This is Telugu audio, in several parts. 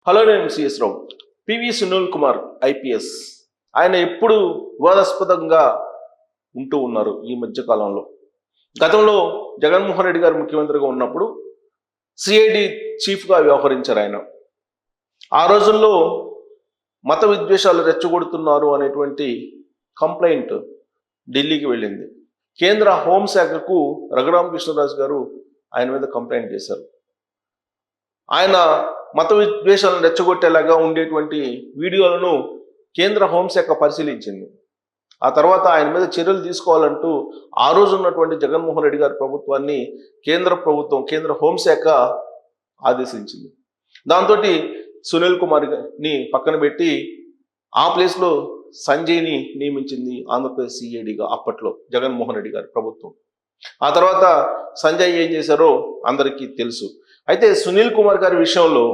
హలో, నేను సిఎస్ రావు. పివి సునీల్ కుమార్ ఐపీఎస్ ఆయన ఎప్పుడు వివాదాస్పదంగా ఉంటూ ఉన్నారు ఈ మధ్య కాలంలో. గతంలో జగన్మోహన్ రెడ్డి గారు ముఖ్యమంత్రిగా ఉన్నప్పుడు సిఐడి చీఫ్గా వ్యవహరించారు ఆయన. ఆ రోజుల్లో మత విద్వేషాలు రెచ్చగొడుతున్నారు అనేటువంటి కంప్లైంట్ ఢిల్లీకి వెళ్ళింది. కేంద్ర హోంశాఖకు రఘురామకృష్ణరాజు గారు ఆయన మీద కంప్లైంట్ చేశారు. ఆయన మత విద్వేషాలను రెచ్చగొట్టేలాగా ఉండేటువంటి వీడియోలను కేంద్ర హోంశాఖ పరిశీలించింది. ఆ తర్వాత ఆయన మీద చర్యలు తీసుకోవాలంటూ ఆ రోజు ఉన్నటువంటి జగన్మోహన్ రెడ్డి గారి ప్రభుత్వాన్ని కేంద్ర హోంశాఖ ఆదేశించింది. దాంతో సునీల్ కుమార్ని పక్కన పెట్టి ఆ ప్లేస్లో సంజయ్ని నియమించింది ఆంధ్రప్రదేశ్ సిఐడిగా అప్పట్లో జగన్మోహన్ రెడ్డి గారి ప్రభుత్వం. ఆ తర్వాత సంజయ్ ఏం చేశారో అందరికీ తెలుసు. అయితే సునీల్ కుమార్ గారి విషయంలో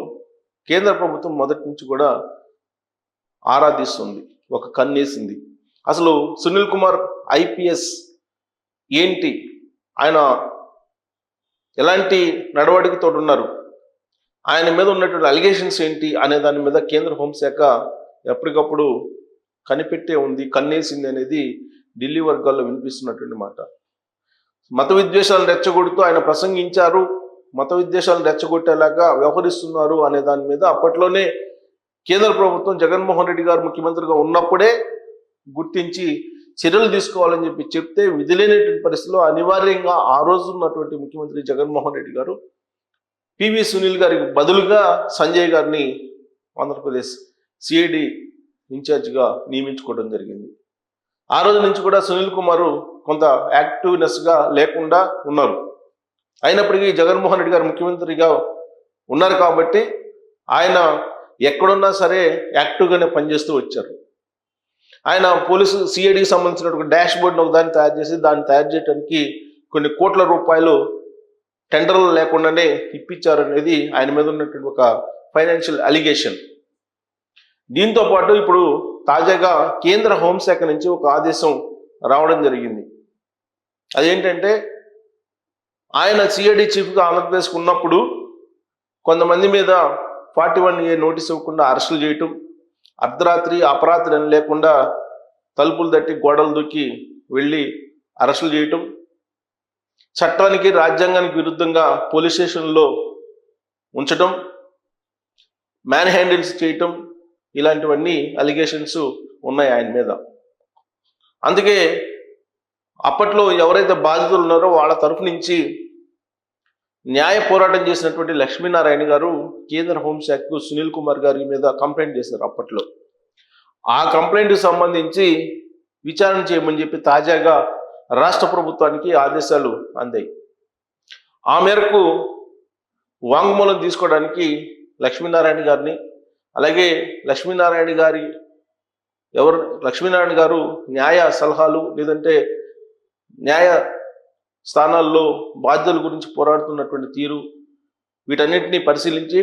కేంద్ర ప్రభుత్వం మొదటి నుంచి కూడా ఆరాధిస్తుంది, ఒక కన్నేసింది. అసలు సునీల్ కుమార్ ఐపీఎస్ ఏంటి, ఆయన ఎలాంటి నడవడికతో ఉన్నారు, ఆయన మీద ఉన్నటువంటి అలిగేషన్స్ ఏంటి అనే దాని మీద కేంద్ర హోంశాఖ ఎప్పటికప్పుడు కనిపెట్టే ఉంది, కన్నేసింది అనేది ఢిల్లీ వర్గాల్లో వినిపిస్తున్నటువంటి మాట. మత విద్వేషాలను రెచ్చగొడుతూ ఆయన ప్రసంగించారు, మత విద్వేషాలను రెచ్చగొట్టేలాగా వ్యవహరిస్తున్నారు అనే దాని మీద అప్పట్లోనే కేంద్ర ప్రభుత్వం జగన్మోహన్ రెడ్డి గారు ముఖ్యమంత్రిగా ఉన్నప్పుడే గుర్తించి చర్యలు తీసుకోవాలని చెప్తే విధిలేనటువంటి పరిస్థితిలో అనివార్యంగా ఆ రోజు ఉన్నటువంటి ముఖ్యమంత్రి జగన్మోహన్ రెడ్డి గారు పివి సునీల్ గారికి బదులుగా సంజయ్ గారిని ఆంధ్రప్రదేశ్ సిఐడి ఇన్ఛార్జిగా నియమించుకోవడం జరిగింది. ఆ రోజు నుంచి కూడా సునీల్ కుమార్ కొంత యాక్టివ్నెస్గా లేకుండా ఉన్నారు. అయినప్పటికీ జగన్మోహన్ రెడ్డి గారు ముఖ్యమంత్రిగా ఉన్నారు కాబట్టి ఆయన ఎక్కడున్నా సరే యాక్టివ్గానే పనిచేస్తూ వచ్చారు. ఆయన పోలీసు సిఐడికి సంబంధించినటువంటి డాష్ బోర్డును ఒకదాన్ని దాన్ని తయారు చేయడానికి కొన్ని కోట్ల రూపాయలు టెండర్లు లేకుండానే ఇప్పించారు అనేది ఆయన మీద ఉన్నటువంటి ఒక ఫైనాన్షియల్ అలిగేషన్. దీంతో పాటు ఇప్పుడు తాజాగా కేంద్ర హోంశాఖ నుంచి ఒక ఆదేశం రావడం జరిగింది. అదేంటంటే ఆయన సిఐడి చీఫ్గా ఆంధ్రప్రదేశ్కి ఉన్నప్పుడు కొంతమంది మీద 41A నోటీస్ ఇవ్వకుండా అరెస్టులు చేయటం, అర్ధరాత్రి అపరాత్రి అని లేకుండా తలుపులు తట్టి గోడలు దూకి వెళ్ళి అరెస్టులు చేయటం, చట్టానికి రాజ్యాంగానికి విరుద్ధంగా పోలీస్ స్టేషన్లో ఉంచటం, మ్యాన్ హ్యాండిల్స్ చేయటం, ఇలాంటివన్నీ అలిగేషన్స్ ఉన్నాయి ఆయన మీద. అందుకే అప్పట్లో ఎవరైతే బాధితులు ఉన్నారో వాళ్ళ తరఫు నుంచి న్యాయ పోరాటం చేసినటువంటి లక్ష్మీనారాయణ గారు కేంద్ర హోంశాఖకు సునీల్ కుమార్ గారి మీద కంప్లైంట్ చేశారు అప్పట్లో. ఆ కంప్లైంట్కి సంబంధించి విచారణ చేయమని చెప్పి తాజాగా రాష్ట్ర ప్రభుత్వానికి ఆదేశాలు అందాయి. ఆ మేరకు వాంగ్మూలం తీసుకోవడానికి లక్ష్మీనారాయణ గారిని, అలాగే లక్ష్మీనారాయణ గారు న్యాయ సలహాలు లేదంటే న్యాయ స్థానాల్లో బాధ్యతల గురించి పోరాడుతున్నటువంటి తీరు, వీటన్నిటిని పరిశీలించి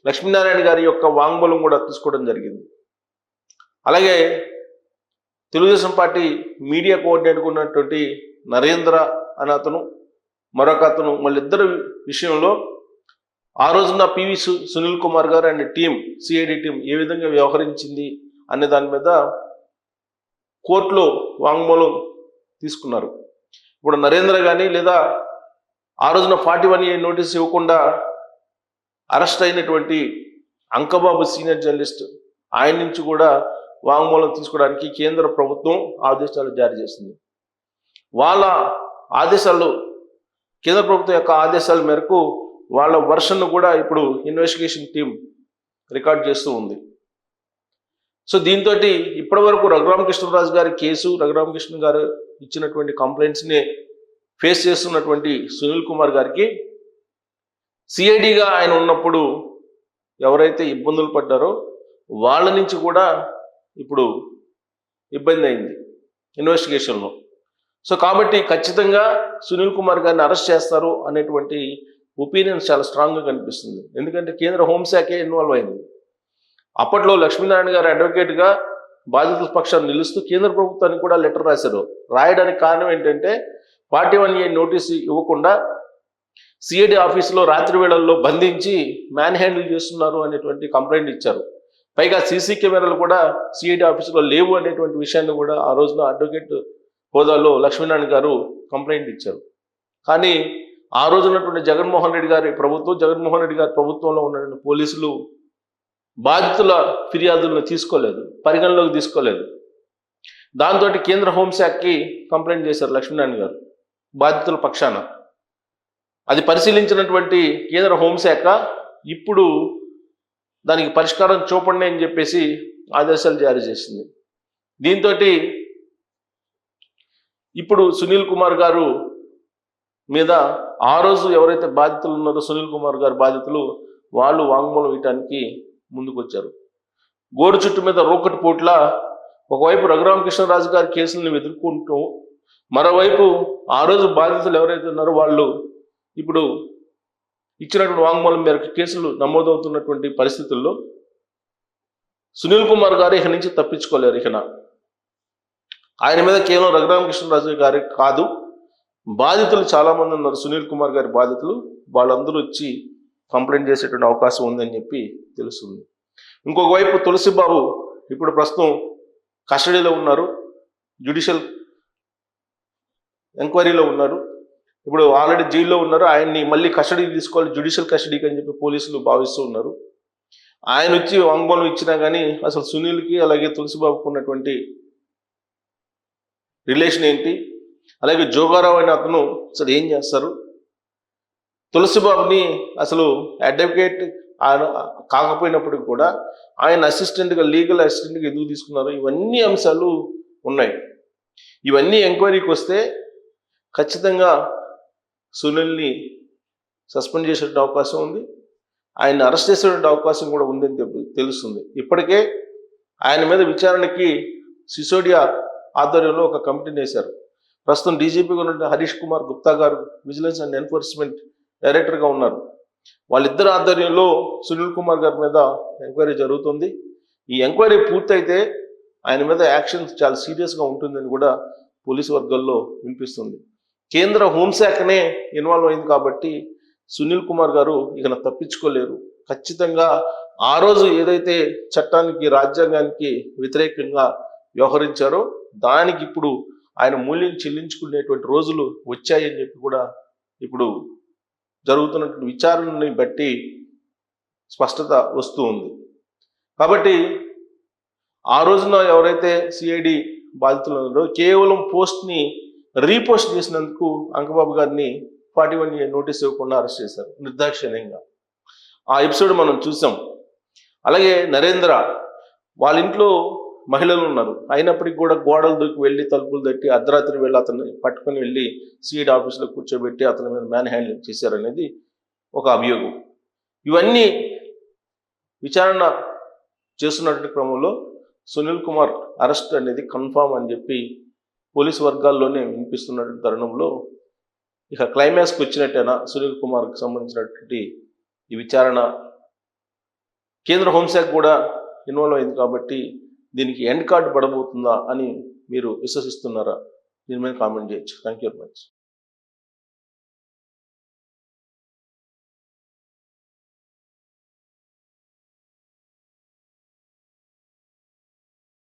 లక్ష్మీనారాయణ గారి యొక్క వాంగ్మూలం కూడా తీసుకోవడం జరిగింది. అలాగే తెలుగుదేశం పార్టీ మీడియా కోఆర్డినేటర్ ఉన్నటువంటి నరేంద్ర అనే అతను, మరొక అతను, వాళ్ళిద్దరు విషయంలో ఆ రోజున పివి సునీల్ కుమార్ గారు అండ్ సిఐడి టీం ఏ విధంగా వ్యవహరించింది అనే దాని మీద కోర్టులో వాంగ్మూలం తీసుకున్నారు. ఇప్పుడు నరేంద్ర కానీ లేదా ఆ రోజున 41A నోటీస్ ఇవ్వకుండా అరెస్ట్ అయినటువంటి అంకబాబు సీనియర్ జర్నలిస్ట్, ఆయన నుంచి కూడా వాంగ్మూలం తీసుకోవడానికి కేంద్ర ప్రభుత్వం ఆదేశాలు జారీ చేసింది. వాళ్ళ ఆదేశాలు, కేంద్ర ప్రభుత్వం యొక్క ఆదేశాల మేరకు వాళ్ళ వర్షన్ను కూడా ఇప్పుడు ఇన్వెస్టిగేషన్ టీం రికార్డ్ చేస్తూ ఉంది. సో దీంతో ఇప్పటి వరకు రఘురామకృష్ణరాజు గారి కేసు, రఘురామకృష్ణ గారు ఇచ్చినటువంటి కంప్లైంట్స్ని ఫేస్ చేస్తున్నటువంటి సునీల్ కుమార్ గారికి సిఐడిగా ఆయన ఉన్నప్పుడు ఎవరైతే ఇబ్బందులు పడ్డారో వాళ్ళ నుంచి కూడా ఇప్పుడు ఇబ్బంది అయింది ఇన్వెస్టిగేషన్లో. సో కాబట్టి ఖచ్చితంగా సునీల్ కుమార్ గారిని అరెస్ట్ చేస్తారు అనేటువంటి ఒపీనియన్ చాలా స్ట్రాంగ్గా కనిపిస్తుంది. ఎందుకంటే కేంద్ర హోంశాఖే ఇన్వాల్వ్ అయింది. అప్పట్లో లక్ష్మీనారాయణ గారు అడ్వకేట్గా బాధితుల పక్షాన్ని నిలుస్తూ కేంద్ర ప్రభుత్వానికి కూడా లెటర్ రాశారు. రాయడానికి కారణం ఏంటంటే 41A నోటీసు ఇవ్వకుండా సిఐడి ఆఫీసులో రాత్రి వేళల్లో బంధించి మ్యాన్ హ్యాండిల్ చేస్తున్నారు అనేటువంటి కంప్లైంట్ ఇచ్చారు. పైగా సీసీ కెమెరాలు కూడా సిఐడి ఆఫీసులో లేవు అనేటువంటి విషయాన్ని కూడా ఆ రోజున అడ్వకేట్ హోదాలో లక్ష్మీనారాయణ గారు కంప్లైంట్ ఇచ్చారు. కానీ ఆ రోజు ఉన్నటువంటి జగన్మోహన్ రెడ్డి గారి ప్రభుత్వంలో ఉన్నటువంటి పోలీసులు బాధితుల ఫిర్యాదులను తీసుకోలేదు, పరిగణలోకి తీసుకోలేదు. దాంతో కేంద్ర హోంశాఖకి కంప్లైంట్ చేశారు లక్ష్మీనారాయణ గారు బాధితుల పక్షాన. అది పరిశీలించినటువంటి కేంద్ర హోంశాఖ ఇప్పుడు దానికి పరిష్కారం చూపండి అని చెప్పేసి ఆదేశాలు జారీ చేసింది. దీంతో ఇప్పుడు సునీల్ కుమార్ గారు మీద ఆ రోజు ఎవరైతే బాధితులు ఉన్నారో సునీల్ కుమార్ గారు బాధితులు వాళ్ళు వాంగ్మూలం ఇవ్వటానికి ముందుకు వచ్చారు. గోరు చుట్టు మీద రోకటి పోట్ల ఒకవైపు రఘురామకృష్ణరాజు గారి కేసులను ఎదుర్కొంటూ మరోవైపు ఆ రోజు బాధితులు ఎవరైతే ఉన్నారో వాళ్ళు ఇప్పుడు ఇచ్చినటువంటి వాంగ్మూలం మేరకు కేసులు నమోదవుతున్నటువంటి పరిస్థితుల్లో సునీల్ కుమార్ గారు ఇక నుంచి తప్పించుకోలేరు. ఆయన మీద కేవలం రఘురామకృష్ణరాజు గారి కాదు, బాధితులు చాలామంది ఉన్నారు. సునీల్ కుమార్ గారి బాధితులు వాళ్ళందరూ వచ్చి కంప్లైంట్ చేసేటువంటి అవకాశం ఉందని చెప్పి తెలుస్తుంది. ఇంకొక వైపు తులసిబాబు ఇప్పుడు ప్రస్తుతం కస్టడీలో ఉన్నారు, జ్యుడిషియల్ ఎంక్వైరీలో ఉన్నారు. ఇప్పుడు ఆల్రెడీ జైల్లో ఉన్నారు. ఆయన్ని మళ్ళీ కస్టడీకి తీసుకోవాలి, జ్యుడిషియల్ కస్టడీకి అని చెప్పి పోలీసులు భావిస్తూ ఉన్నారు. ఆయన వచ్చి వాంగ్మూలం ఇచ్చినా కానీ అసలు సునీల్కి అలాగే తులసిబాబుకు ఉన్నటువంటి రిలేషన్ ఏంటి, అలాగే జోగారావు అనే అతను అసలు ఏం చేస్తారు, తులసిబాబుని అసలు అడ్వకేట్ కాకపోయినప్పటికి కూడా ఆయన అసిస్టెంట్గా లీగల్ అసిస్టెంట్గా ఎందుకు తీసుకున్నారు, ఇవన్నీ అంశాలు ఉన్నాయి. ఇవన్నీ ఎంక్వైరీకి వస్తే ఖచ్చితంగా సునీల్ని సస్పెండ్ చేసేటువంటి అవకాశం ఉంది, ఆయన్ని అరెస్ట్ చేసేటువంటి అవకాశం కూడా ఉందని తెలుస్తుంది. ఇప్పటికే ఆయన మీద విచారణకి సిసోడియా ఆధ్వర్యంలో ఒక కమిటీని వేశారు. ప్రస్తుతం డీజీపీగా ఉన్న హరీష్ కుమార్ గుప్తా గారు విజిలెన్స్ అండ్ ఎన్ఫోర్స్మెంట్ డైరెక్టర్గా ఉన్నారు. వాళ్ళిద్దరు ఆధ్వర్యంలో సునీల్ కుమార్ గారి మీద ఎంక్వైరీ జరుగుతుంది. ఈ ఎంక్వైరీ పూర్తయితే ఆయన మీద యాక్షన్ చాలా సీరియస్గా ఉంటుందని కూడా పోలీసు వర్గాల్లో వినిపిస్తుంది. కేంద్ర హోంశాఖనే ఇన్వాల్వ్ అయింది కాబట్టి సునీల్ కుమార్ గారు ఇక తప్పించుకోలేరు. ఖచ్చితంగా ఆ రోజు ఏదైతే చట్టానికి రాజ్యాంగానికి వ్యతిరేకంగా వ్యవహరించారో దానికి ఇప్పుడు ఆయన మూల్యం చెల్లించుకునేటువంటి రోజులు వచ్చాయని చెప్పి కూడా ఇప్పుడు జరుగుతున్నటువంటి విచారణని బట్టి స్పష్టత వస్తూ ఉంది. కాబట్టి ఆ రోజున ఎవరైతే సిఐడి బాధితులు ఉన్నారో కేవలం పోస్ట్ని రీపోస్ట్ చేసినందుకు అంకబాబు గారిని 41 నోటీస్ ఇవ్వకుండా అరెస్ట్ చేశారు నిర్దాక్షిణ్యంగా. ఆ ఎపిసోడ్ మనం చూసాం. అలాగే నరేంద్ర వాళ్ళ ఇంట్లో మహిళలు ఉన్నారు, అయినప్పటికీ కూడా గోడలు దూకి వెళ్ళి తలుపులు తట్టి అర్ధరాత్రి వెళ్ళి అతన్ని పట్టుకొని వెళ్ళి సిఐడి ఆఫీస్లో కూర్చోబెట్టి అతని మీద మ్యాన్ హ్యాండ్లింగ్ చేశారనేది ఒక అభియోగం. ఇవన్నీ విచారణ చేస్తున్నటువంటి క్రమంలో సునీల్ కుమార్ అరెస్ట్ అనేది కన్ఫామ్ అని చెప్పి పోలీసు వర్గాల్లోనే వినిపిస్తున్నటువంటి తరుణంలో ఇక క్లైమాక్స్కి వచ్చినట్టేనా సునీల్ కుమార్కి సంబంధించినటువంటి ఈ విచారణ? కేంద్ర హోంశాఖ కూడా ఇన్వాల్వ్ అయింది కాబట్టి దీనికి ఎండ్ కార్డు పడబోతుందా అని మీరు విశ్వసిస్తున్నారా? దీని మీద కామెంట్ చేయొచ్చు. Thank you very much.